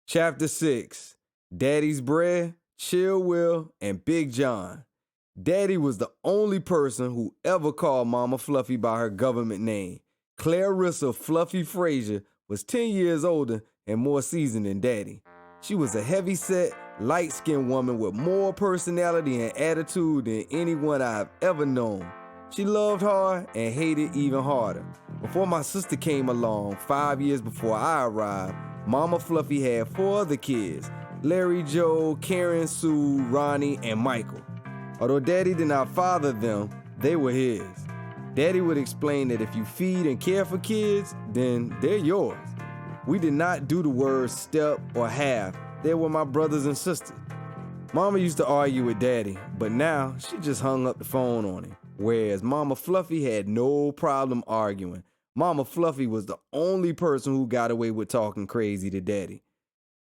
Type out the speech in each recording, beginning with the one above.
Chapter 6 Daddy's Bread, Chill Will, and Big John. Daddy was the only person who ever called Mama Fluffy by her government name. Clarissa Fluffy Frazier was 10 years older and more seasoned than Daddy. She was a heavy-set, light-skinned woman with more personality and attitude than anyone I've ever known. She loved hard and hated even harder. Before my sister came along, 5 years before I arrived, Mama Fluffy had 4 other kids: Larry, Joe, Karen, Sue, Ronnie, and Michael. Although Daddy did not father them, they were his. Daddy would explain that if you feed and care for kids, then they're yours. We did not do the words step or half. They were my brothers and sisters. Mama used to argue with Daddy, but now she just hung up the phone on him. Whereas Mama Fluffy had no problem arguing. Mama Fluffy was the only person who got away with talking crazy to Daddy.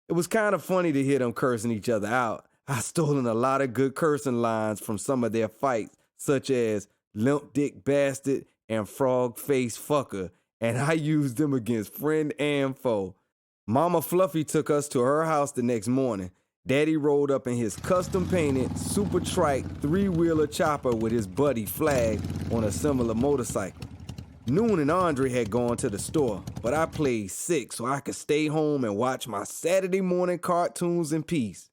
It was kind of funny to hear them cursing each other out. I stolen a lot of good cursing lines from some of their fights, such as limp dick bastard and frog face fucker, and I used them against friend and foe. Mama Fluffy took us to her house the next morning. Daddy rolled up in his custom-painted, super trike 3-wheeler chopper with his buddy Flag on a similar motorcycle. Noon and Andre had gone to the store, but I played sick so I could stay home and watch my Saturday morning cartoons in peace.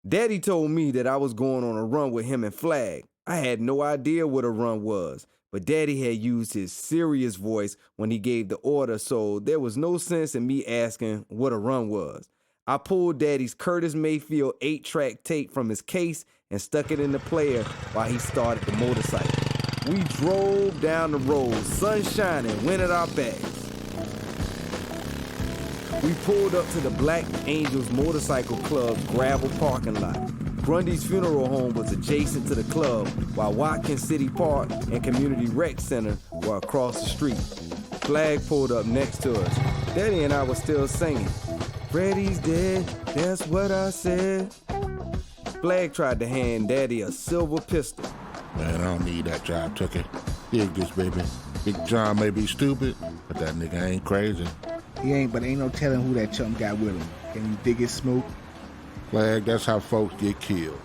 Daddy told me that I was going on a run with him and Flag. I had no idea what a run was, but Daddy had used his serious voice when he gave the order, so there was no sense in me asking what a run was. I pulled Daddy's Curtis Mayfield 8-track tape from his case and stuck it in the player while he started the motorcycle. We drove down the road, sun shining, wind at our backs. We pulled up to the Black Angels Motorcycle Club's gravel parking lot. Grundy's funeral home was adjacent to the club, while Watkins City Park and Community Rec Center were across the street. Flag pulled up next to us. Daddy and I were still singing, "Freddy's dead, that's what I said." Flag tried to hand Daddy a silver pistol. Man, I don't need that job ticket. Dig this, baby. Big John may be stupid, but that nigga ain't crazy. He ain't, but ain't no telling who that chump got with him. Can you dig it, Smoke? Flag, that's how folks get killed.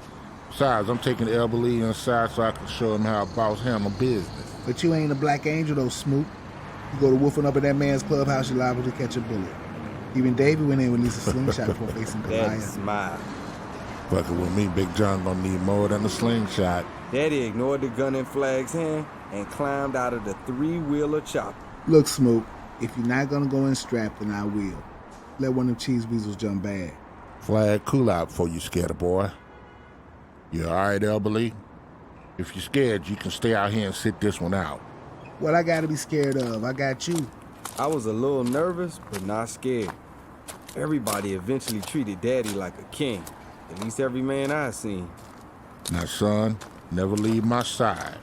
Besides, I'm taking Elberly inside so I can show him how a boss handle business. But you ain't a Black Angel, though, Smoke. You go to woofing up in that man's clubhouse, you're liable to catch a bullet. Even Davey went in with at least a slingshot before facing Daddy Goliath. smiled. Fucking with me, Big John gonna need more than a slingshot. Daddy ignored the gun in Flag's hand and climbed out of the 3-wheeler chopper. Look, Smoke, if you're not gonna go in strapped, then I will. Let one of them cheese weasels jump bad. Flag, cool out before you scared a boy. You alright, Elberly? If you're scared, you can stay out here and sit this one out. What I gotta be scared of? I got you. I was a little nervous, but not scared. Everybody eventually treated Daddy like a king. At least every man I seen. Now, son, never leave my side.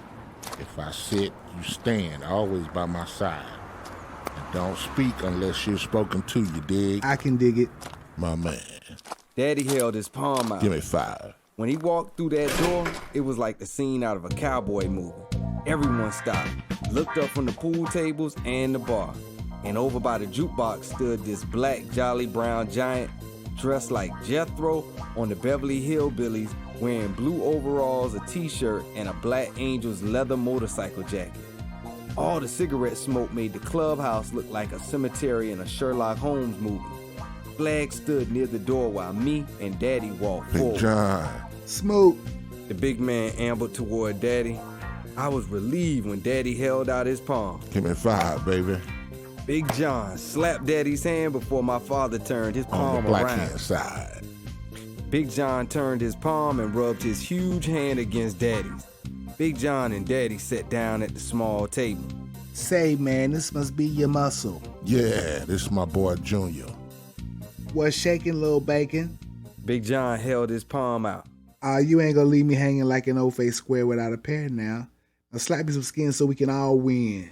If I sit, you stand, always by my side. And don't speak unless you're spoken to, you dig? I can dig it. My man. Daddy held his palm out. Give me 5. When he walked through that door, it was like the scene out of a cowboy movie. Everyone stopped, looked up from the pool tables and the bar. And over by the jukebox stood this black jolly brown giant dressed like Jethro on the Beverly Hillbillies, wearing blue overalls, a t-shirt, and a Black Angels leather motorcycle jacket. All the cigarette smoke made the clubhouse look like a cemetery in a Sherlock Holmes movie. Flag stood near the door while me and Daddy walked Big forward. John. Smoke. The big man ambled toward Daddy. I was relieved when Daddy held out his palm. Give me 5, baby. Big John slapped Daddy's hand before my father turned his On palm the black around. hand side. Big John turned his palm and rubbed his huge hand against Daddy's. Big John and Daddy sat down at the small table. Say, man, this must be your muscle. Yeah, this is my boy Junior. What's shaking, little bacon? Big John held his palm out. You ain't gonna leave me hanging like an old-faced square without a pair now. Now slap me some skin so we can all win.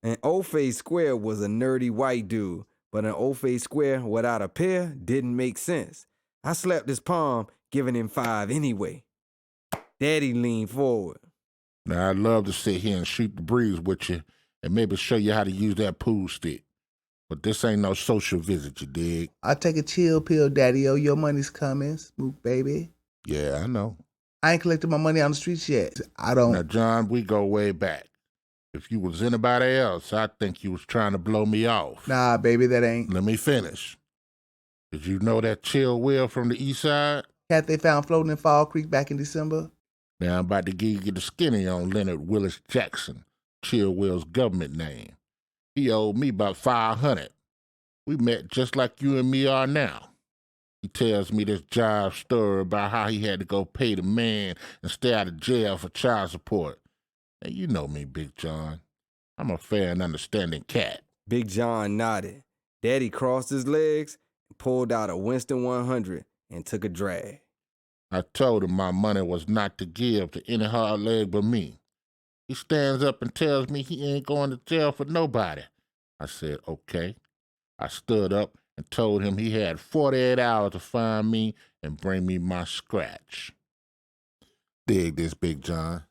An O-Face Square was a nerdy white dude, but an O-Face Square without a pair didn't make sense. I slapped his palm, giving him 5 anyway. Daddy leaned forward. Now, I'd love to sit here and shoot the breeze with you and maybe show you how to use that pool stick. But this ain't no social visit, you dig? I'll take a chill pill, Daddy-O. Your money's coming, Smook baby. Yeah, I know. I ain't collected my money on the streets yet. I don't. Now, John, we go way back. If you was anybody else, I think you was trying to blow me off. Nah, baby, that ain't. Let me finish. Did you know that Chill Will from the east side? Cat they found floating in Fall Creek back in December? Now I'm about to give you the skinny on Leonard Willis Jackson, Chill Will's government name. He owed me about $500. We met just like you and me are now. He tells me this jive story about how he had to go pay the man and stay out of jail for child support. And you know me, Big John. I'm a fair and understanding cat. Big John nodded. Daddy crossed his legs and pulled out a Winston 100 and took a drag. I told him my money was not to give to any hard leg but me. He stands up and tells me he ain't going to jail for nobody. I said, okay. I stood up and told him he had 48 hours to find me and bring me my scratch. Dig this, Big John.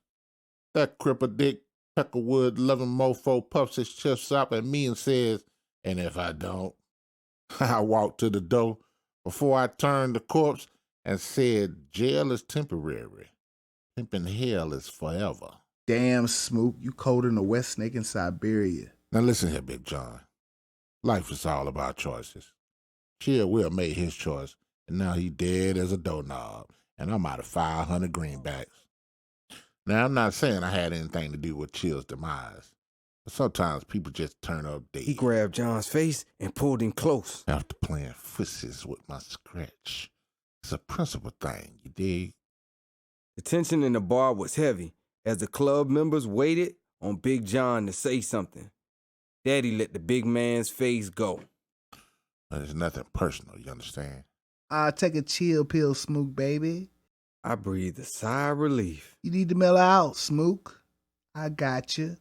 That cripple dick Peckerwood loving mofo puffs his chest up at me and says, and if I don't? I walked to the door before I turned the corpse and said, jail is temporary. Pimpin' hell is forever. Damn, Smook, you colder than a wet snake in Siberia. Now listen here, Big John. Life is all about choices. Chill Will made his choice, and now he dead as a doorknob, and I'm out of 500 greenbacks. Now, I'm not saying I had anything to do with Chill's demise, but sometimes people just turn up dead. He grabbed John's face and pulled him close. After playing footsies with my scratch. It's a principle thing, you dig? The tension in the bar was heavy as the club members waited on Big John to say something. Daddy let the big man's face go. There's nothing personal, you understand? I'll take a chill pill, Smook baby. I breathed a sigh of relief. You need to mellow out, Smook. I got you.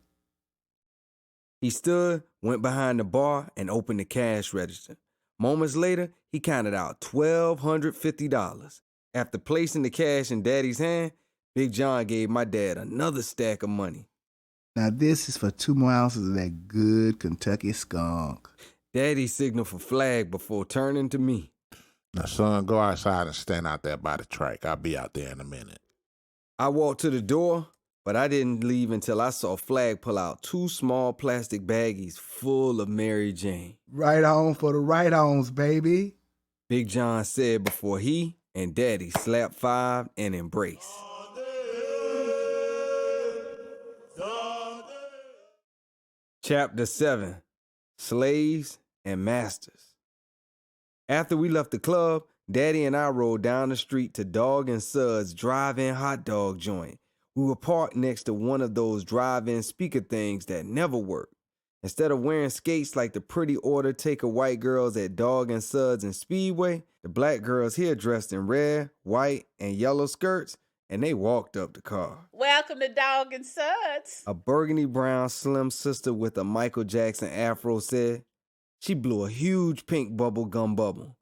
He stood, went behind the bar, and opened the cash register. Moments later, he counted out $1,250. After placing the cash in Daddy's hand, Big John gave my dad another stack of money. Now this is for 2 more ounces of that good Kentucky skunk. Daddy signaled for flag before turning to me. Now, son, go outside and stand out there by the track. I'll be out there in a minute. I walked to the door, but I didn't leave until I saw Flag pull out 2 small plastic baggies full of Mary Jane. Right on for the right-ons, baby. Big John said before he and Daddy slapped 5 and embraced. Chapter 7, Slaves and Masters. After we left the club, Daddy and I rode down the street to Dog and Suds drive-in hot dog joint. We were parked next to one of those drive-in speaker things that never work. Instead of wearing skates like the pretty order taker white girls at Dog and Suds and Speedway, the black girls here dressed in red, white, and yellow skirts, and they walked up the car. Welcome to Dog and Suds. A burgundy brown slim sister with a Michael Jackson afro said. She blew a huge pink bubble gum bubble.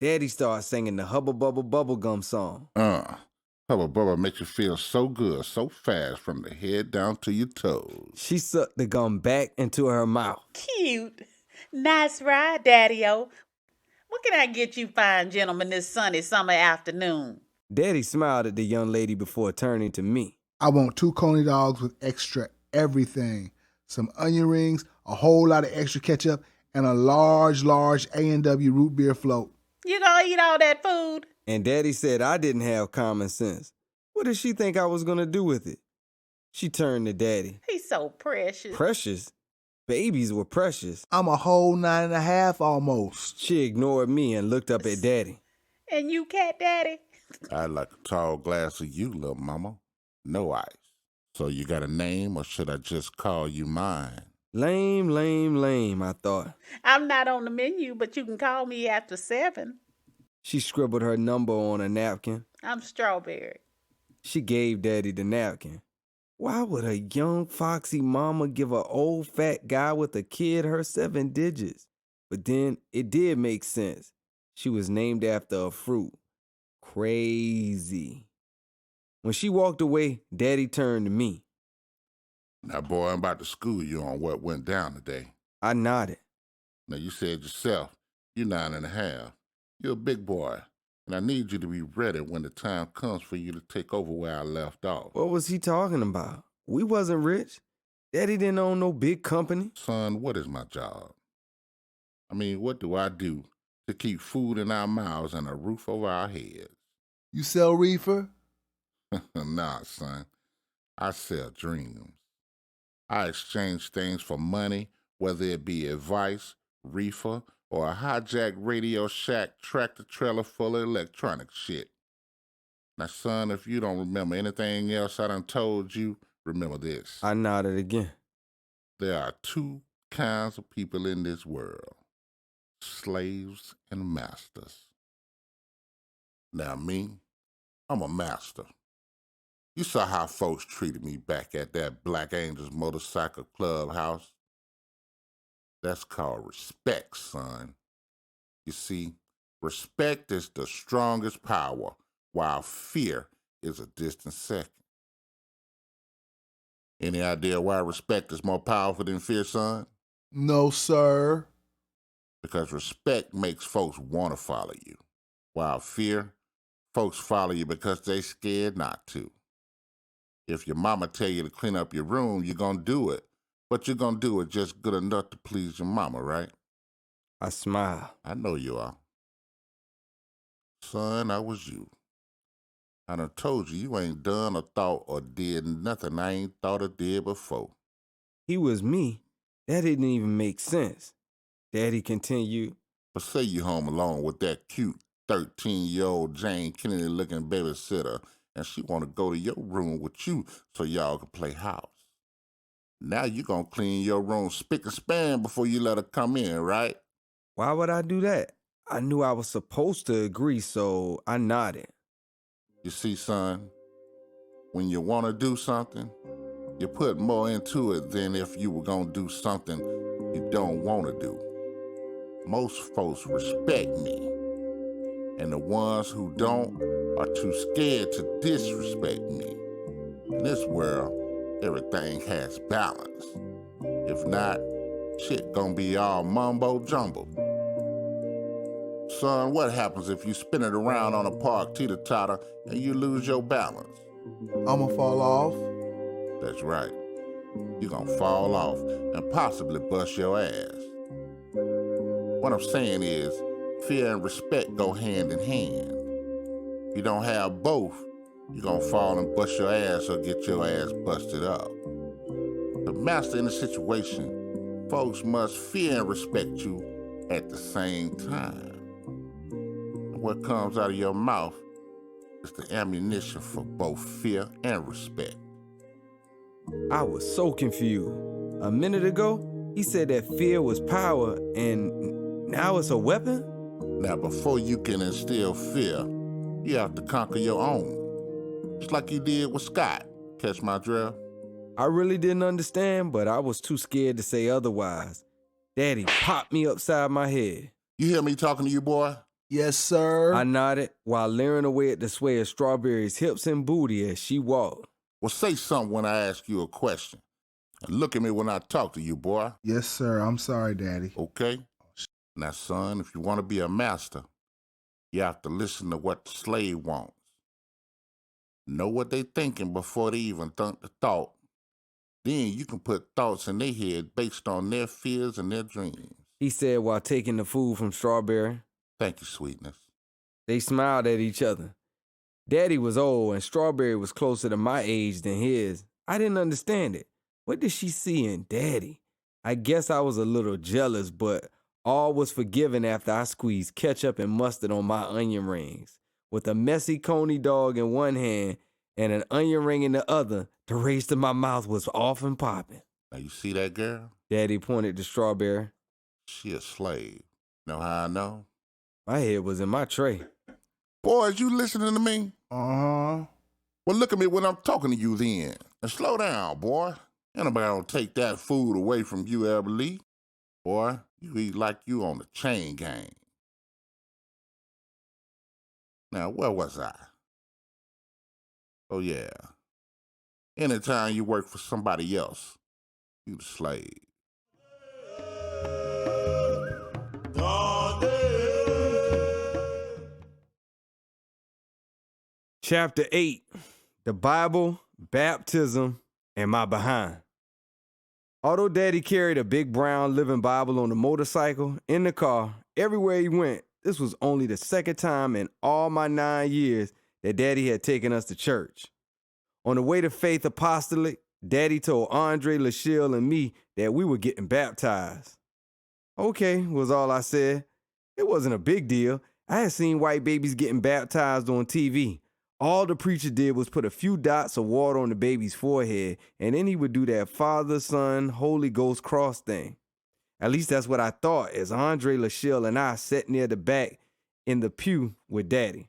Daddy started singing the Hubba Bubba Bubblegum song. Hubba Bubba makes you feel so good, so fast from the head down to your toes. She sucked the gum back into her mouth. Cute. Nice ride, Daddy-O. What can I get you fine gentlemen this sunny summer afternoon? Daddy smiled at the young lady before turning to me. I want 2 coney dogs with extra everything. Some onion rings, a whole lot of extra ketchup, and a large A&W root beer float. You gonna eat all that food? And Daddy said I didn't have common sense. What did she think I was going to do with it? She turned to Daddy. He's so precious. Precious? Babies were precious. I'm a whole 9.5 almost. She ignored me and looked up at Daddy. And you, Cat Daddy? I'd like a tall glass of you, little mama. No ice. So you got a name, or should I just call you mine? Lame, lame, lame, I thought. I'm not on the menu, but you can call me after 7. She scribbled her number on a napkin. I'm Strawberry. She gave Daddy the napkin. Why would a young, foxy mama give an old, fat guy with a kid her 7 digits? But then it did make sense. She was named after a fruit. Crazy. When she walked away, Daddy turned to me. Now, boy, I'm about to school you on what went down today. I nodded. Now, you said yourself, you're 9.5. You're a big boy, and I need you to be ready when the time comes for you to take over where I left off. What was he talking about? We wasn't rich. Daddy didn't own no big company. Son, what is my job? I mean, what do I do to keep food in our mouths and a roof over our heads? You sell reefer? Nah, son. I sell dreams. I exchange things for money, whether it be advice, reefer, or a hijacked Radio Shack tractor trailer full of electronic shit. Now, son, if you don't remember anything else I done told you, remember this. I nodded again. There are two kinds of people in this world, slaves and masters. Now, me, I'm a master. You saw how folks treated me back at that Black Angels Motorcycle Clubhouse. That's called respect, son. You see, respect is the strongest power, while fear is a distant second. Any idea why respect is more powerful than fear, son? No, sir. Because respect makes folks want to follow you, while fear, folks follow you because they scared not to. If your mama tell you to clean up your room, you're going to do it, but you're going to do it just good enough to please your mama, right? I smiled. I know you are. Son, I was you. I done told you ain't done or thought or did nothing I ain't thought or did before. He was me. That didn't even make sense. Daddy continued. But say you home alone with that cute 13-year-old Jane Kennedy-looking babysitter, and she want to go to your room with you so y'all can play house. Now you gonna clean your room spick and span before you let her come in, right? Why would I do that? I knew I was supposed to agree, so I nodded. You see, son, when you want to do something, you put more into it than if you were gonna do something you don't want to do. Most folks respect me, and the ones who don't are too scared to disrespect me. In this world, everything has balance. If not, shit gonna be all mumbo jumbo. Son, what happens if you spin it around on a park teeter-totter and you lose your balance? I'ma fall off. That's right. You're gonna fall off and possibly bust your ass. What I'm saying is, fear and respect go hand in hand. If you don't have both, you're gonna fall and bust your ass or get your ass busted up. To master in a situation, folks must fear and respect you at the same time. And what comes out of your mouth is the ammunition for both fear and respect. I was so confused. A minute ago, he said that fear was power, and now it's a weapon? Now, before you can instill fear, you have to conquer your own. Just like you did with Scott. Catch my drift? I really didn't understand, but I was too scared to say otherwise. Daddy popped me upside my head. You hear me talking to you, boy? Yes, sir. I nodded while leering away at the sway of Strawberry's hips and booty as she walked. Well, say something when I ask you a question. And look at me when I talk to you, boy. Yes, sir. I'm sorry, Daddy. Okay? Now, son, if you want to be a master, you have to listen to what the slave wants. Know what they thinking before they even think the thought. Then you can put thoughts in their head based on their fears and their dreams. He said while taking the food from Strawberry. Thank you, sweetness. They smiled at each other. Daddy was old and Strawberry was closer to my age than his. I didn't understand it. What did she see in Daddy? I guess I was a little jealous, but all was forgiven after I squeezed ketchup and mustard on my onion rings. With a messy coney dog in one hand and an onion ring in the other, the race to my mouth was off and popping. Now, you see that girl? Daddy pointed to Strawberry. She a slave. Know how I know? My head was in my tray. Boys, you listening to me? Uh-huh. Well, look at me when I'm talking to you then. And slow down, boy. Ain't nobody gonna take that food away from you, Everly. Boy, you eat like you on the chain gang. Now, where was I? Oh, yeah. Anytime you work for somebody else, you the slave. Chapter 8, the Bible, Baptism, and my behind. Although Daddy carried a big brown living Bible on the motorcycle, in the car, everywhere he went, this was only the second time in all my 9 years that Daddy had taken us to church. On the way to Faith Apostolic, Daddy told Andre, LaShille, and me that we were getting baptized. Okay, was all I said. It wasn't a big deal. I had seen white babies getting baptized on TV. All the preacher did was put a few dots of water on the baby's forehead, and then he would do that Father, Son, Holy Ghost cross thing. At least that's what I thought as Andre, LaShille, and I sat near the back in the pew with Daddy.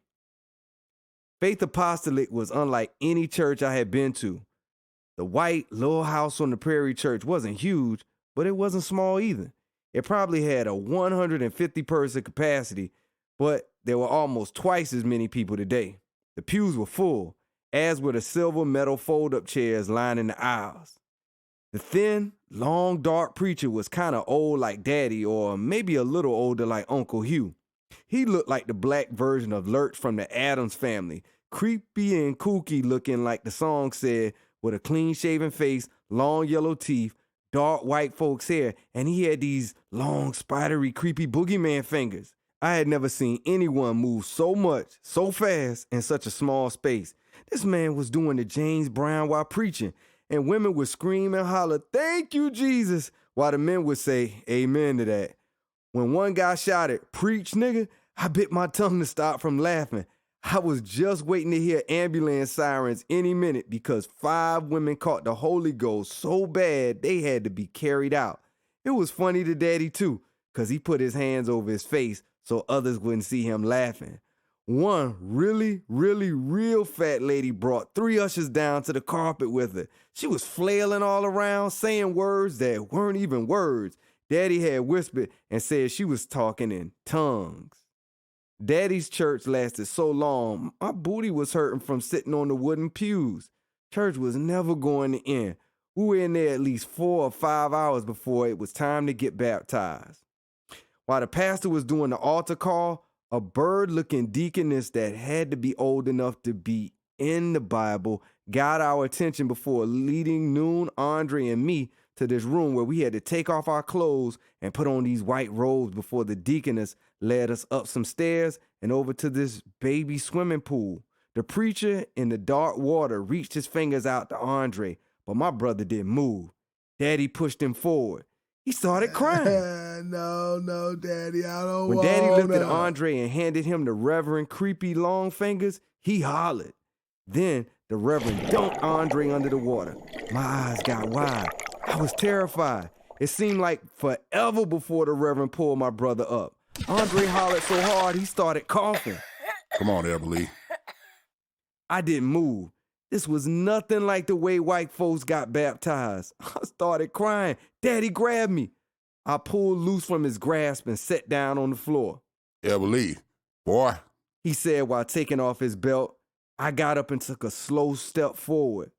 Faith Apostolic was unlike any church I had been to. The white little house on the prairie church wasn't huge, but it wasn't small either. It probably had a 150-person capacity, but there were almost twice as many people today. The pews were full, as were the silver metal fold-up chairs lining the aisles. The thin, long, dark preacher was kind of old like Daddy, or maybe a little older like Uncle Hugh. He looked like the black version of Lurch from the Addams Family, creepy and kooky looking like the song said, with a clean-shaven face, long yellow teeth, dark white folks' hair, and he had these long, spidery, creepy boogeyman fingers. I had never seen anyone move so much, so fast, in such a small space. This man was doing the James Brown while preaching, and women would scream and holler, "Thank you, Jesus," while the men would say, "Amen" to that. When one guy shouted, "Preach, nigga," I bit my tongue to stop from laughing. I was just waiting to hear ambulance sirens any minute because 5 women caught the Holy Ghost so bad they had to be carried out. It was funny to Daddy, too, because he put his hands over his face so others wouldn't see him laughing. One real fat lady brought 3 ushers down to the carpet with her. She was flailing all around, saying words that weren't even words. Daddy had whispered and said she was talking in tongues. Daddy's church lasted so long, my booty was hurting from sitting on the wooden pews. Church was never going to end. We were in there at least 4 or 5 hours before it was time to get baptized. While the pastor was doing the altar call, a bird-looking deaconess that had to be old enough to be in the Bible got our attention before leading Noon, Andre, and me to this room where we had to take off our clothes and put on these white robes before the deaconess led us up some stairs and over to this baby swimming pool. The preacher in the dark water reached his fingers out to Andre, but my brother didn't move. Daddy pushed him forward. He started crying. No, Daddy, I don't When want Daddy lifted to. Andre and handed him the Reverend Creepy Long Fingers, he hollered. Then the Reverend dunked Andre under the water. My eyes got wide. I was terrified. It seemed like forever before the Reverend pulled my brother up. Andre hollered so hard he started coughing. Come on, Everly. I didn't move. This was nothing like the way white folks got baptized. I started crying. Daddy grabbed me. I pulled loose from his grasp and sat down on the floor. Everly, boy. He said while taking off his belt. I got up and took a slow step forward.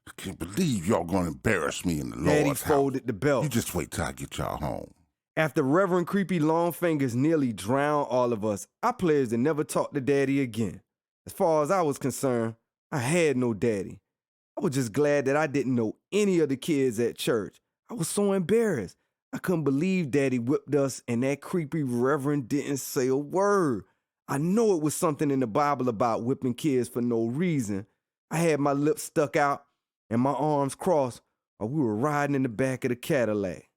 I can't believe y'all gonna embarrass me in the Daddy Lord's house. folded the belt. You just wait till I get y'all home. After Reverend Creepy Longfingers nearly drowned all of us, I pledged to never talk to Daddy again. As far as I was concerned, I had no daddy. I was just glad that I didn't know any of the kids at church. I was so embarrassed. I couldn't believe Daddy whipped us and that creepy Reverend didn't say a word. I know it was something in the Bible about whipping kids for no reason. I had my lips stuck out and my arms crossed while we were riding in the back of the Cadillac.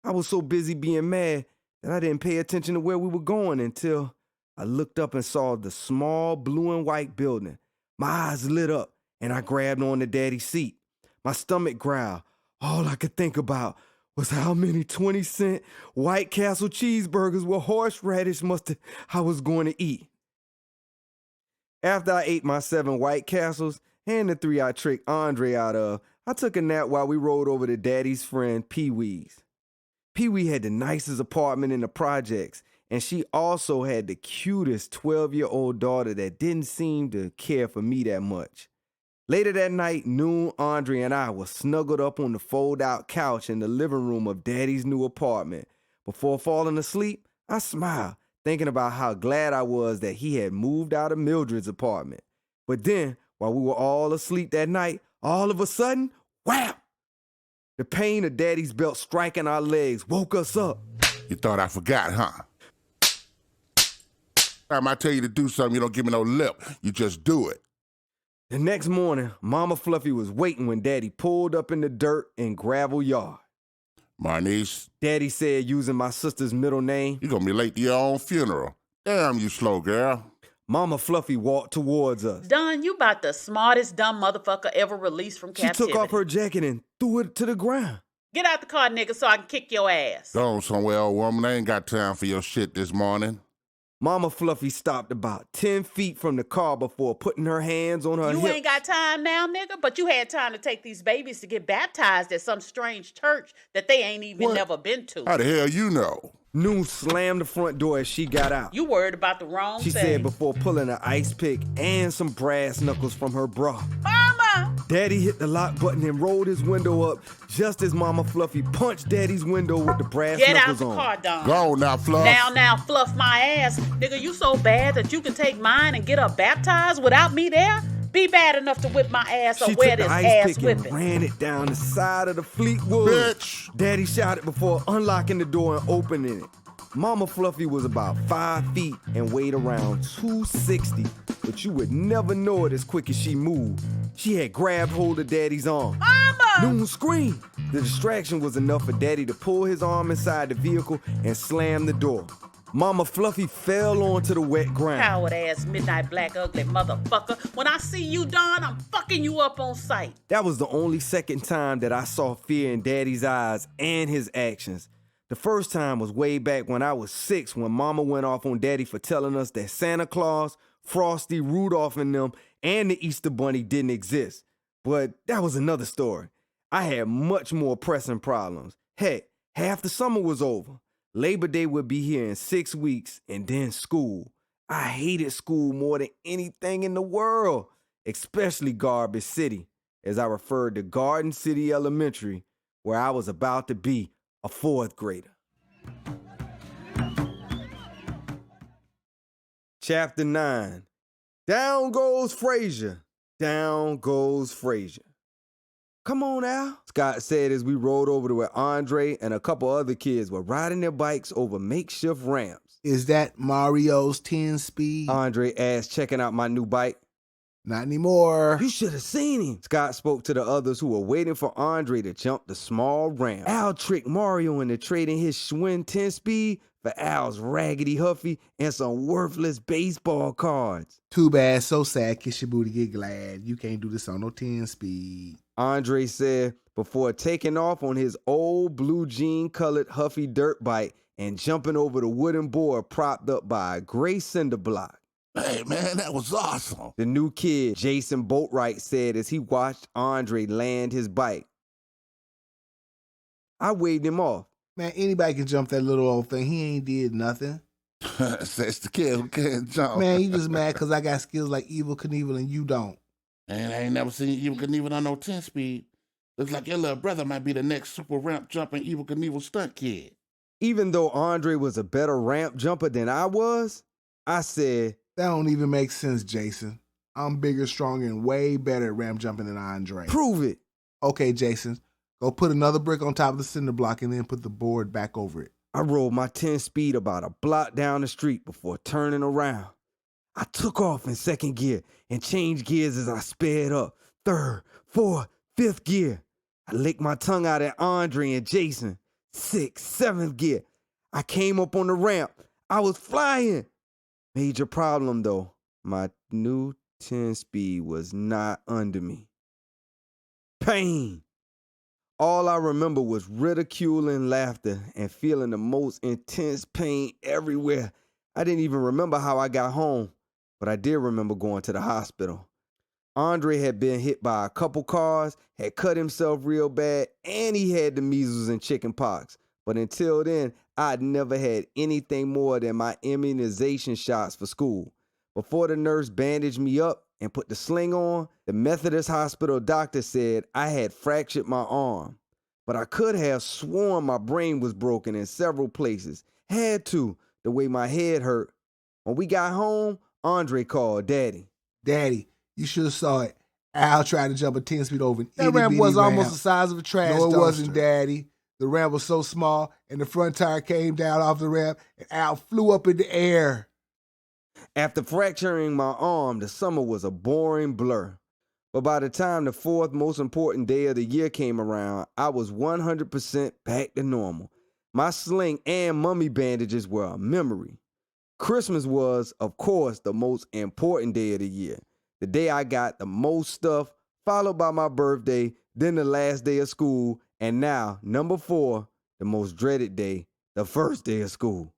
I was so busy being mad that I didn't pay attention to where we were going until I looked up and saw the small blue and white building. My eyes lit up and I grabbed onto Daddy's seat. My stomach growled. All I could think about was how many 20-cent White Castle cheeseburgers with horseradish mustard I was going to eat. After I ate my 7 White Castles and the 3 I tricked Andre out of, I took a nap while we rode over to Daddy's friend Pee-wee's. Pee-wee had the nicest apartment in the projects, and she also had the cutest 12-year-old daughter that didn't seem to care for me that much. Later that night, Noon, Andre, and I were snuggled up on the fold-out couch in the living room of Daddy's new apartment. Before falling asleep, I smiled, thinking about how glad I was that he had moved out of Mildred's apartment. But then, while we were all asleep that night, all of a sudden, whap! The pain of Daddy's belt striking our legs woke us up. You thought I forgot, huh? Time I tell you to do something, you don't give me no lip. You just do it. The next morning, Mama Fluffy was waiting when Daddy pulled up in the dirt and gravel yard. Marnice, Daddy said, using my sister's middle name. you gonna be late to your own funeral. Damn, you slow girl. Mama Fluffy walked towards us. Don, you about the smartest dumb motherfucker ever released from She captivity. took off her jacket and threw it to the ground. Get out the car, nigga, so I can kick your ass. Go on somewhere, old woman. I ain't got time for your shit this morning. Mama Fluffy stopped about 10 feet from the car before putting her hands on her You hips. ain't got time now, nigga, but you had time to take these babies to get baptized at some strange church that they ain't even What? never been to. How the hell you know? Noon slammed the front door as she got out. You worried about the wrong She thing. said before pulling an ice pick and some brass knuckles from her bra. Mama! Daddy hit the lock button and rolled his window up just as Mama Fluffy punched Daddy's window with the brass Get out knuckles the on. car, Don. Go on now, Fluff. Now, fluff my ass. Nigga, you so bad that you can take mine and get her baptized without me there? Be bad enough to whip my ass or She wear took this the ice ass pick and whipping. ran it down the side of the Fleetwood. Bitch. Daddy shouted before unlocking the door and opening it. Mama Fluffy was about 5 feet and weighed around 260, but you would never know it as quick as she moved. She had grabbed hold of Daddy's arm. Mama! Noon screamed. The distraction was enough for Daddy to pull his arm inside the vehicle and slam the door. Mama Fluffy fell onto the wet ground. Coward ass midnight black ugly motherfucker. When I see you, Don, I'm fucking you up on sight. That was the only second time that I saw fear in Daddy's eyes and his actions. The first time was way back when I was 6 when Mama went off on Daddy for telling us that Santa Claus, Frosty, Rudolph and them, and the Easter Bunny didn't exist. But that was another story. I had much more pressing problems. Heck, half the summer was over. Labor Day would be here in 6 weeks, and then school. I hated school more than anything in the world, especially Garbage City, as I referred to Garden City Elementary, where I was about to be a 4th grader. Chapter 9. Down goes Frazier. Down goes Frazier. Come on, Al, Scott said as we rode over to where Andre and a couple other kids were riding their bikes over makeshift ramps. Is that Mario's 10-speed? Andre asked, checking out my new bike. Not anymore. You should have seen him. Scott spoke to the others who were waiting for Andre to jump the small ramp. Al tricked Mario into trading his Schwinn 10-speed for Al's Raggedy Huffy and some worthless baseball cards. Too bad, so sad. Kiss your booty, get glad. You can't do this on no 10-speed. Andre said before taking off on his old blue jean-colored Huffy dirt bike and jumping over the wooden board propped up by a gray cinder block. Hey, man, that was awesome. The new kid, Jason Boatwright, said as he watched Andre land his bike. I waved him off. Man, anybody can jump that little old thing. He ain't did nothing. That's the kid who can't jump. Man, you just mad because I got skills like Evel Knievel and you don't. Man, I ain't never seen Evel Knievel on no 10-speed. Looks like your little brother might be the next super ramp jumping Evel Knievel stunt kid. Even though Andre was a better ramp jumper than I was, I said, That don't even make sense, Jason. I'm bigger, stronger, and way better at ramp jumping than Andre. prove it. Okay, Jason, go put another brick on top of the cinder block and then put the board back over it. I rolled my 10-speed about a block down the street before turning around. I took off in 2nd gear and changed gears as I sped up. 3rd, 4th, 5th gear. I licked my tongue out at Andre and Jason. 6th, 7th gear. I came up on the ramp. I was flying. Major problem though. My new 10-speed was not under me. Pain. All I remember was ridicule and laughter and feeling the most intense pain everywhere. I didn't even remember how I got home, but I did remember going to the hospital. Andre had been hit by a couple cars, had cut himself real bad, and he had the measles and chicken pox. But until then, I'd never had anything more than my immunization shots for school. Before the nurse bandaged me up and put the sling on, the Methodist hospital doctor said I had fractured my arm. But I could have sworn my brain was broken in several places. Had to, the way my head hurt. When we got home, Andre called Daddy. Daddy, You should have saw it. Al tried to jump a 10-speed over an That itty ramp bitty was almost ramp. the size of a trash No, it dumpster. wasn't, Daddy. The ramp was so small, and the front tire came down off the ramp, and Al flew up in the air. After fracturing my arm, the summer was a boring blur. But by the time the fourth most important day of the year came around, I was 100% back to normal. My sling and mummy bandages were a memory. Christmas was, of course, the most important day of the year. The day I got the most stuff, followed by my birthday, then the last day of school, and now, number 4, the most dreaded day, the first day of school.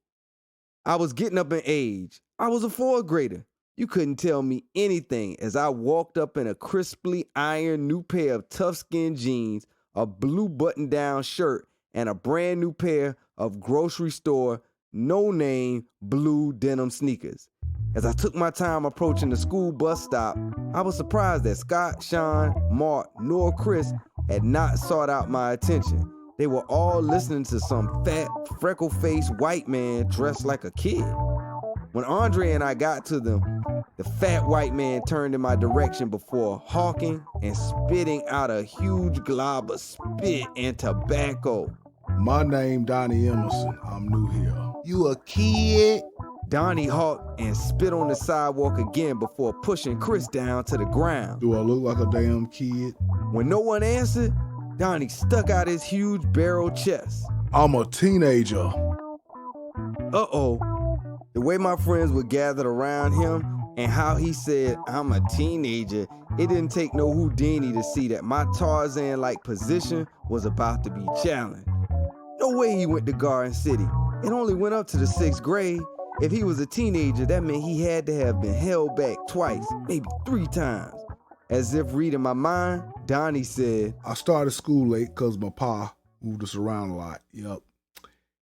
I was getting up in age. I was a 4th grader. You couldn't tell me anything as I walked up in a crisply ironed new pair of tough skin jeans, a blue button-down shirt, and a brand new pair of grocery store, no-name blue denim sneakers. As I took my time approaching the school bus stop, I was surprised that Scott, Sean, Mark, nor Chris had not sought out my attention. They were all listening to some fat, freckle-faced white man dressed like a kid. When Andre and I got to them, the fat white man turned in my direction before hawking and spitting out a huge glob of spit and tobacco. My name Donnie Emerson. I'm new here. You a kid? Donnie hawked and spit on the sidewalk again before pushing Chris down to the ground. Do I look like a damn kid? When no one answered, Donnie stuck out his huge barrel chest. I'm a teenager. Uh-oh. The way my friends were gathered around him and how he said, I'm a teenager, it didn't take no Houdini to see that my Tarzan-like position was about to be challenged. No way he went to Garden City. It only went up to the 6th grade. If he was a teenager, that meant he had to have been held back twice, maybe 3 times. As if reading my mind, Donnie said, I started school late because my pa moved us around a lot. Yup.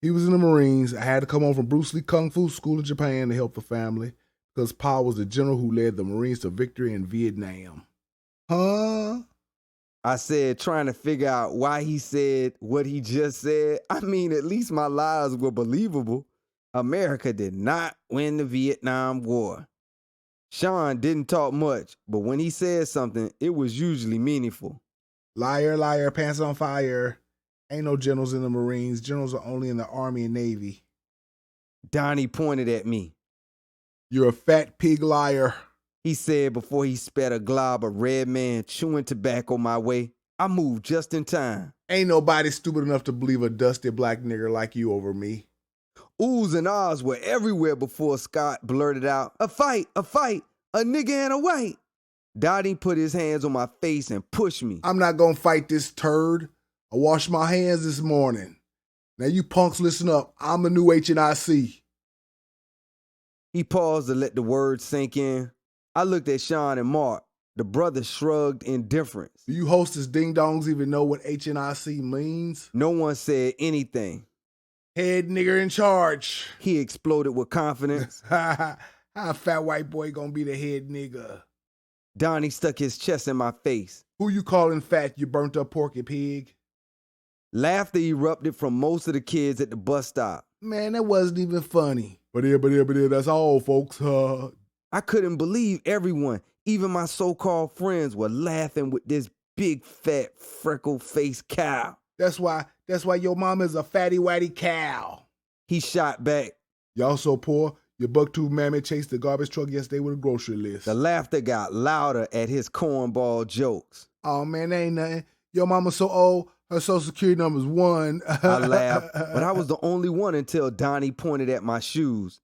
He was in the Marines. I had to come home from Bruce Lee Kung Fu School in Japan to help the family because pa was the general who led the Marines to victory in Vietnam. Huh? I said, trying to figure out why he said what he just said. I mean, at least my lies were believable. America did not win the Vietnam War. Sean didn't talk much, but when he said something, it was usually meaningful. Liar, liar, pants on fire. Ain't no generals in the Marines. Generals are only in the Army and Navy. Donnie pointed at me. You're a fat pig liar. He said before he spat a glob of red man chewing tobacco my way. I moved just in time. Ain't nobody stupid enough to believe a dusty black nigger like you over me. Oohs and ahs were everywhere before Scott blurted out, a fight, a nigga and a white. Donnie put his hands on my face and pushed me. I'm not gonna fight this turd. I washed my hands this morning. Now you punks listen up. I'm the new HNIC. He paused to let the words sink in. I looked at Sean and Mark. The brothers shrugged indifference. Do you hostess ding-dongs even know what HNIC means? No one said anything. Head nigger in charge. He exploded with confidence. How a fat white boy gonna be the head nigger? Donnie stuck his chest in my face. Who you calling fat, you burnt up porky pig? Laughter erupted from most of the kids at the bus stop. Man, that wasn't even funny. But here, that's all, folks. I couldn't believe everyone, even my so-called friends, were laughing with this big, fat, freckle-faced cow. That's why your mom is a fatty whitey cow. He shot back. Y'all so poor, your buck-tooth mammy chased the garbage truck yesterday with a grocery list. The laughter got louder at his cornball jokes. Oh, man, that ain't nothing. Your mama's so old, her social security number's 1. I laughed, but I was the only one until Donnie pointed at my shoes.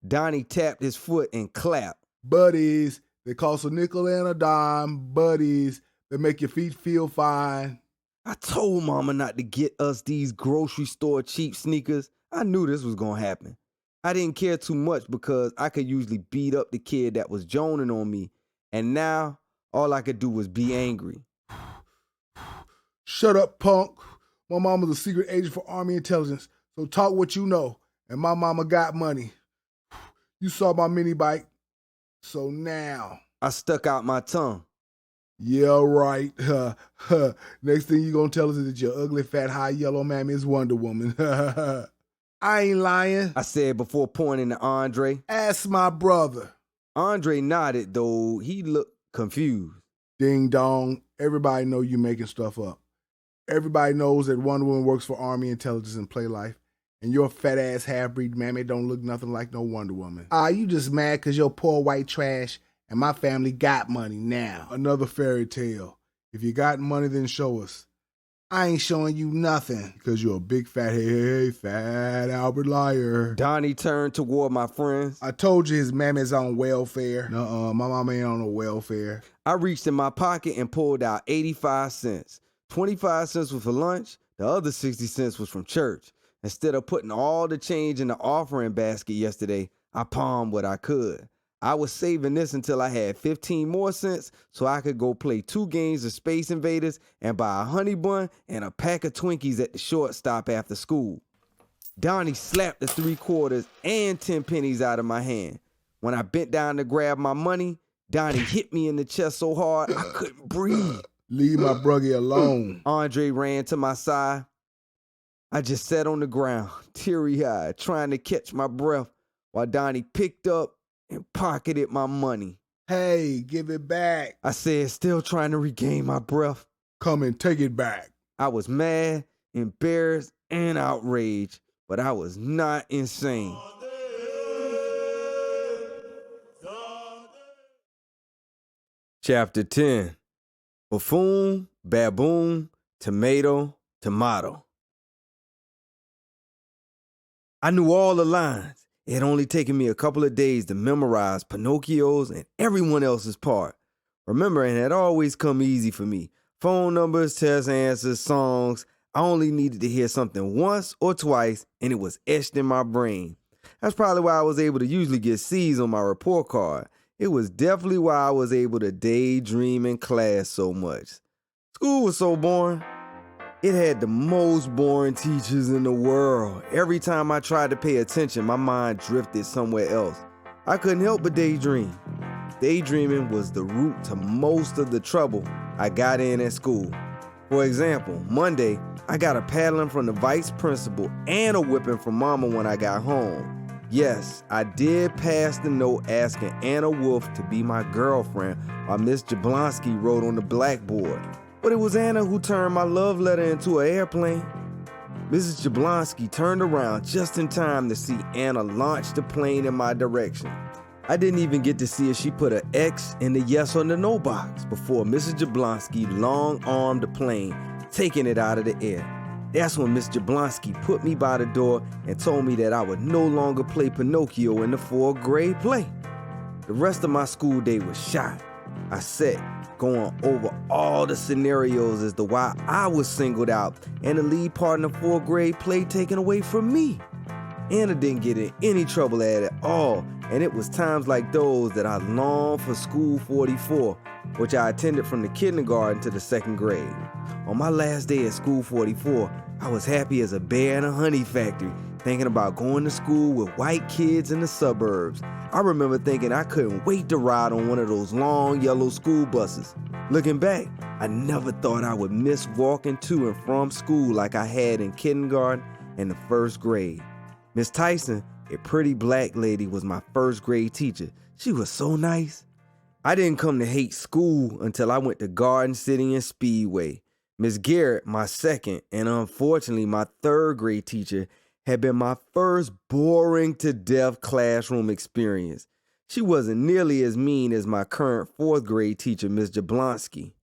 Donnie tapped his foot and clapped. Buddies, they cost a nickel and a dime. Buddies, they make your feet feel fine. I told Mama not to get us these grocery store cheap sneakers. I knew this was going to happen. I didn't care too much because I could usually beat up the kid that was joning on me. And now, all I could do was be angry. Shut up, punk. My mama's a secret agent for Army Intelligence, so talk what you know. And my mama got money. You saw my mini bike, so now. I stuck out my tongue. Yeah, right. Next thing you gonna tell us is that your ugly, fat, high yellow mammy is Wonder Woman. I ain't lying. I said before pointing to Andre. Ask my brother. Andre nodded, though he looked confused. Ding dong. Everybody know you making stuff up. Everybody knows that Wonder Woman works for Army Intelligence and Play Life, and your fat ass half-breed mammy don't look nothing like no Wonder Woman. You just mad cause you're poor white trash and my family got money now. Another fairy tale. If you got money, then show us. I ain't showing you nothing because you're a big fat, hey, fat Albert liar. Donnie turned toward my friends. I told you his mammy's on welfare. Nuh-uh, my mama ain't on no welfare. I reached in my pocket and pulled out 85 cents. 25 cents was for lunch. The other 60 cents was from church. Instead of putting all the change in the offering basket yesterday, I palmed what I could. I was saving this until I had 15 more cents so I could go play 2 games of Space Invaders and buy a honey bun and a pack of Twinkies at the shortstop after school. Donnie slapped the 3 quarters and 10 pennies out of my hand. When I bent down to grab my money, Donnie hit me in the chest so hard I couldn't breathe. Leave my bruggy alone. Andre ran to my side. I just sat on the ground, teary-eyed, trying to catch my breath while Donnie picked up and pocketed my money. Hey, give it back. I said, still trying to regain my breath. Come and take it back. I was mad, embarrassed, and outraged, but I was not insane. Chapter 10. Buffoon, baboon, tomato, tomato. I knew all the lines. It had only taken me a couple of days to memorize Pinocchio's and everyone else's part. Remembering had always come easy for me. Phone numbers, test answers, songs. I only needed to hear something once or twice, and it was etched in my brain. That's probably why I was able to usually get C's on my report card. It was definitely why I was able to daydream in class so much. School was so boring. It had the most boring teachers in the world. Every time I tried to pay attention, my mind drifted somewhere else. I couldn't help but daydream. Daydreaming was the root to most of the trouble I got in at school. For example, Monday, I got a paddling from the vice principal and a whipping from mama when I got home. Yes, I did pass the note asking Anna Wolf to be my girlfriend while Miss Jablonski wrote on the blackboard. But it was Anna who turned my love letter into an airplane. Mrs. Jablonski turned around just in time to see Anna launch the plane in my direction. I didn't even get to see if she put an X in the yes or the no box before Mrs. Jablonski long-armed the plane, taking it out of the air. That's when Miss Jablonski put me by the door and told me that I would no longer play Pinocchio in the 4th grade play. The rest of my school day was shot. I sat, going over all the scenarios as to why I was singled out and the lead part in the 4th grade play taken away from me. Anna didn't get in any trouble at it all, and it was times like those that I longed for School 44, which I attended from the kindergarten to the 2nd grade. On my last day at School 44, I was happy as a bear in a honey factory, thinking about going to school with white kids in the suburbs. I remember thinking I couldn't wait to ride on one of those long yellow school buses. Looking back, I never thought I would miss walking to and from school like I had in kindergarten and the 1st grade. Miss Tyson, a pretty black lady, was my 1st grade teacher. She was so nice. I didn't come to hate school until I went to Garden City and Speedway. Miss Garrett, my 2nd and unfortunately my 3rd grade teacher, had been my first boring to death classroom experience. She wasn't nearly as mean as my current 4th grade teacher, Miss Jablonski.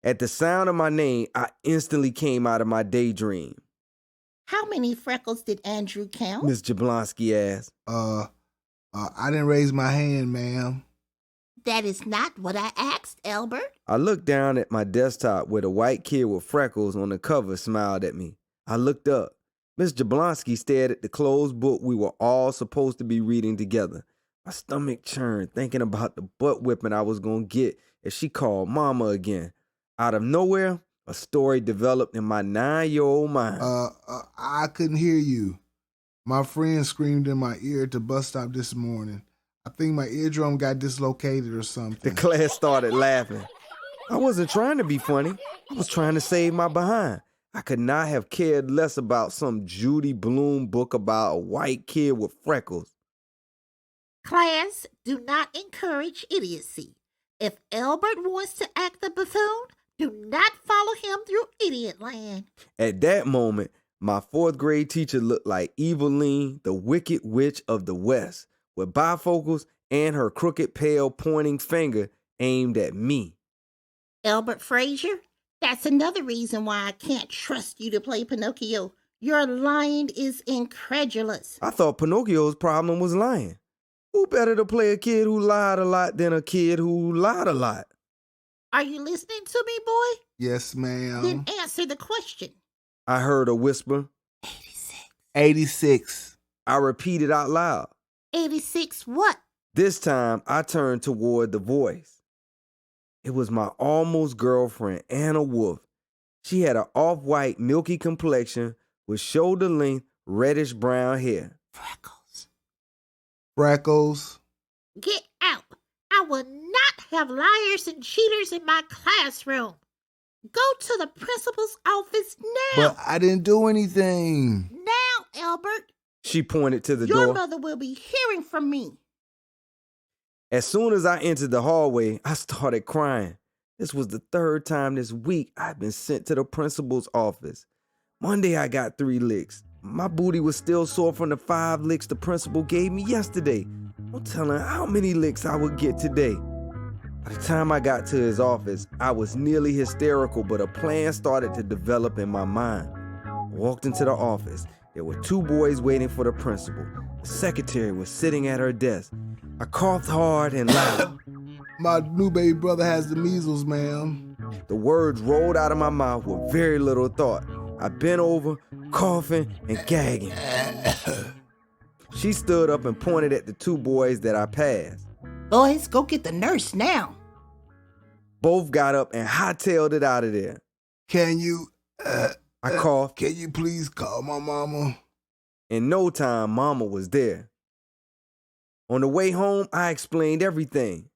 At the sound of my name, I instantly came out of my daydream. How many freckles did Andrew count? Miss Jablonski asked. I didn't raise my hand, ma'am. That is not what I asked, Albert. I looked down at my desktop where the white kid with freckles on the cover smiled at me. I looked up. Miss Jablonski stared at the closed book we were all supposed to be reading together. My stomach churned, thinking about the butt whipping I was going to get if she called Mama again. Out of nowhere, a story developed in my 9-year-old mind. I couldn't hear you. My friend screamed in my ear at the bus stop this morning. I think my eardrum got dislocated or something. The class started laughing. I wasn't trying to be funny. I was trying to save my behind. I could not have cared less about some Judy Blume book about a white kid with freckles. Class, do not encourage idiocy. If Albert wants to act the buffoon, do not follow him through idiot land. At that moment, my fourth grade teacher looked like Eveline, the Wicked Witch of the West, with bifocals and her crooked, pale, pointing finger aimed at me. Albert Frazier, that's another reason why I can't trust you to play Pinocchio. Your lying is incredulous. I thought Pinocchio's problem was lying. Who better to play a kid who lied a lot than a kid who lied a lot? Are you listening to me, boy? Yes, ma'am. Then answer the question. I heard a whisper. 86. 86. I repeated out loud. 86 what? This time, I turned toward the voice. It was my almost girlfriend, Anna Wolf. She had an off-white, milky complexion with shoulder-length, reddish-brown hair. Freckles. Freckles. Get out. I will not have liars and cheaters in my classroom. Go to the principal's office now. But I didn't do anything. Now, Albert. She pointed to the Your door. mother will be hearing from me. As soon as I entered the hallway, I started crying. This was the third time this week I'd been sent to the principal's office. Monday I got 3 licks. My booty was still sore from the 5 licks the principal gave me yesterday. No telling how many licks I would get today. By the time I got to his office, I was nearly hysterical, but a plan started to develop in my mind. I walked into the office. There were 2 boys waiting for the principal. The secretary was sitting at her desk. I coughed hard and loud. My new baby brother has the measles, ma'am. The words rolled out of my mouth with very little thought. I bent over, coughing and gagging. She stood up and pointed at the 2 boys that I passed. Boys, go get the nurse now. Both got up and hightailed it out of there. Can you, I coughed. can you please call my mama? In no time, Mama was there. On the way home, I explained everything.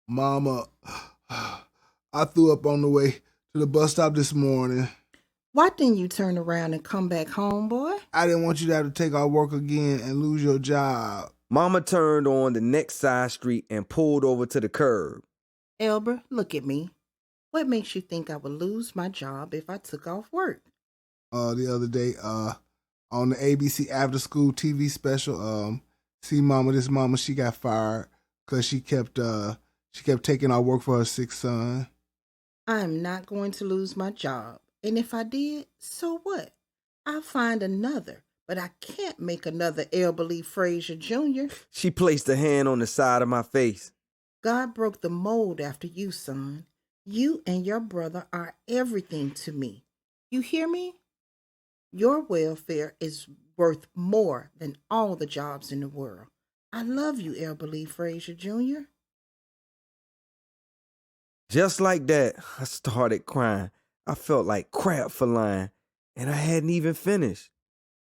Mama, I threw up on the way to the bus stop this morning. Why didn't you turn around and come back home, boy? I didn't want you to have to take off work again and lose your job. Mama turned on the next side street and pulled over to the curb. Elber, look at me. What makes you think I would lose my job if I took off work? The other day, on the ABC after school TV special, See Mama, This Mama, she got fired because she kept taking off work for her sick son. I am not going to lose my job. And if I did, so what? I'll find another, but I can't make another Elber Lee Frazier Jr. She placed a hand on the side of my face. God broke the mold after you, son. You and your brother are everything to me. You hear me? Your welfare is worth more than all the jobs in the world. I love you, Elber Lee Frazier Jr. Just like that, I started crying. I felt like crap for lying, and I hadn't even finished.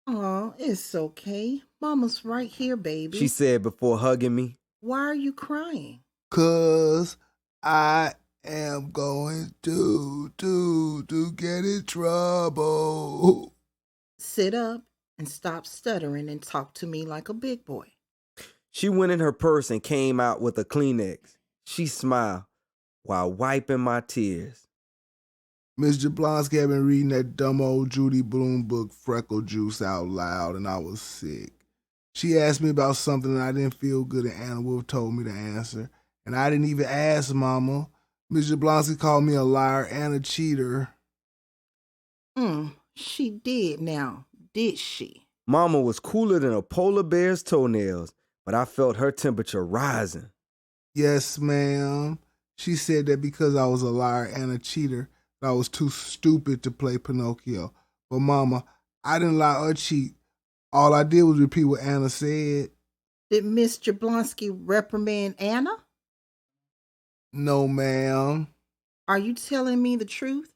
Oh, it's okay. Mama's right here, baby. She said before hugging me. Why are you crying? 'Cause I am going to get in trouble. Sit up and stop stuttering and talk to me like a big boy. She went in her purse and came out with a Kleenex. She smiled while wiping my tears. Miss Jablonski had been reading that dumb old Judy Blume book, Freckle Juice, out loud, and I was sick. She asked me about something and I didn't feel good, and Anna Wolf told me to answer. And I didn't even ask Mama. Miss Jablonski called me a liar and a cheater. She did now, did she? Mama was cooler than a polar bear's toenails, but I felt her temperature rising. Yes, ma'am. She said that because I was a liar and a cheater, that I was too stupid to play Pinocchio. But Mama, I didn't lie or cheat. All I did was repeat what Anna said. Did Miss Jablonski reprimand Anna? No, ma'am. Are you telling me the truth?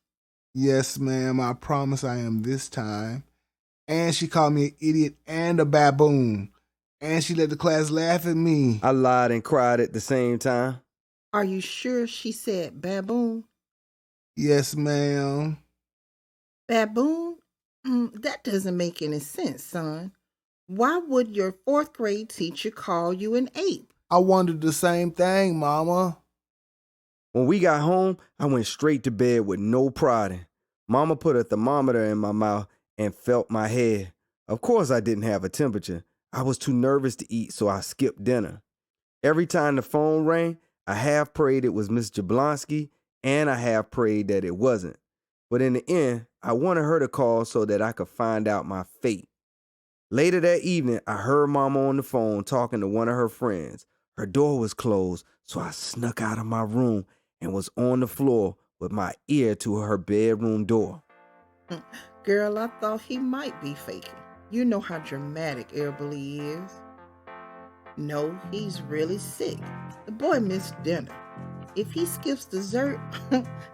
Yes, ma'am. I promise I am this time. And she called me an idiot and a baboon. And she let the class laugh at me. I lied and cried at the same time. Are you sure she said baboon? Yes, ma'am. Baboon? That doesn't make any sense, son. Why would your 4th grade teacher call you an ape? I wondered the same thing, Mama. When we got home, I went straight to bed with no prodding. Mama put a thermometer in my mouth and felt my head. Of course, I didn't have a temperature. I was too nervous to eat, so I skipped dinner. Every time the phone rang, I half prayed it was Miss Jablonski, and I half prayed that it wasn't. But in the end, I wanted her to call so that I could find out my fate. Later that evening, I heard Mama on the phone talking to one of her friends. Her door was closed, so I snuck out of my room and was on the floor with my ear to her bedroom door. Girl, I thought he might be faking. You know how dramatic Airbilly is. No, he's really sick. The boy missed dinner. If he skips dessert,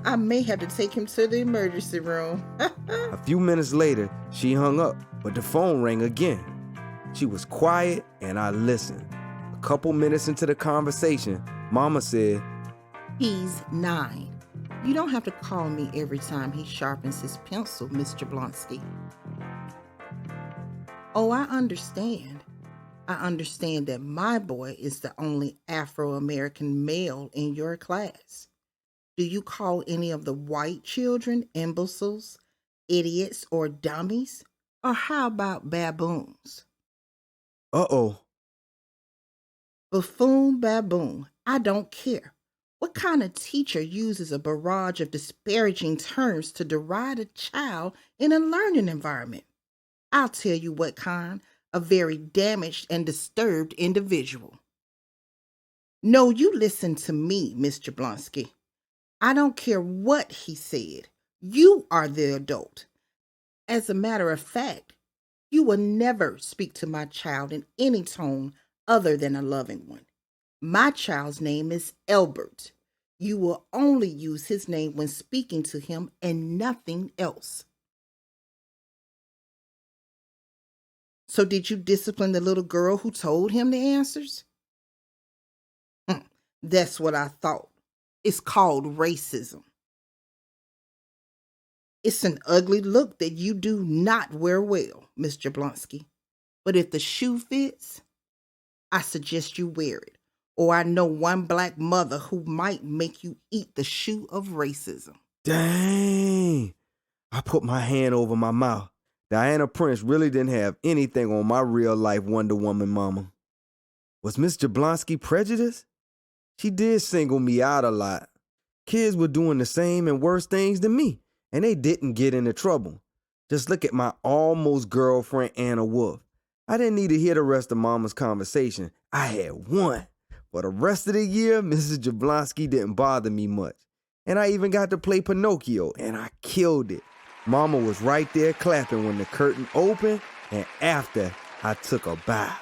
I may have to take him to the emergency room. A few minutes later, she hung up, but the phone rang again. She was quiet and I listened. A couple minutes into the conversation, Mama said, He's 9. You don't have to call me every time he sharpens his pencil, Mr. Blonsky. Oh, I understand. I understand that my boy is the only Afro-American male in your class. Do you call any of the white children imbeciles, idiots, or dummies? Or how about baboons? uh-oh. Buffoon, baboon, I don't care. What kind of teacher uses a barrage of disparaging terms to deride a child in a learning environment? I'll tell you what kind. A very damaged and disturbed individual. No, you listen to me, Mr. Blonsky. I don't care what he said. You are the adult. As a matter of fact, you will never speak to my child in any tone other than a loving one. My child's name is Elbert. You will only use his name when speaking to him and nothing else. So did you discipline the little girl who told him the answers? That's what I thought. It's called racism. It's an ugly look that you do not wear well, Mr. Blonsky. But if the shoe fits, I suggest you wear it. Or I know one black mother who might make you eat the shoe of racism. Dang. I put my hand over my mouth. Diana Prince really didn't have anything on my real-life Wonder Woman mama. Was Miss Jablonski prejudiced? She did single me out a lot. Kids were doing the same and worse things than me, and they didn't get into trouble. Just look at my almost girlfriend, Anna Wolf. I didn't need to hear the rest of Mama's conversation. I had one. For the rest of the year, Mrs. Jablonski didn't bother me much. And I even got to play Pinocchio, and I killed it. Mama was right there clapping when the curtain opened and after I took a bow.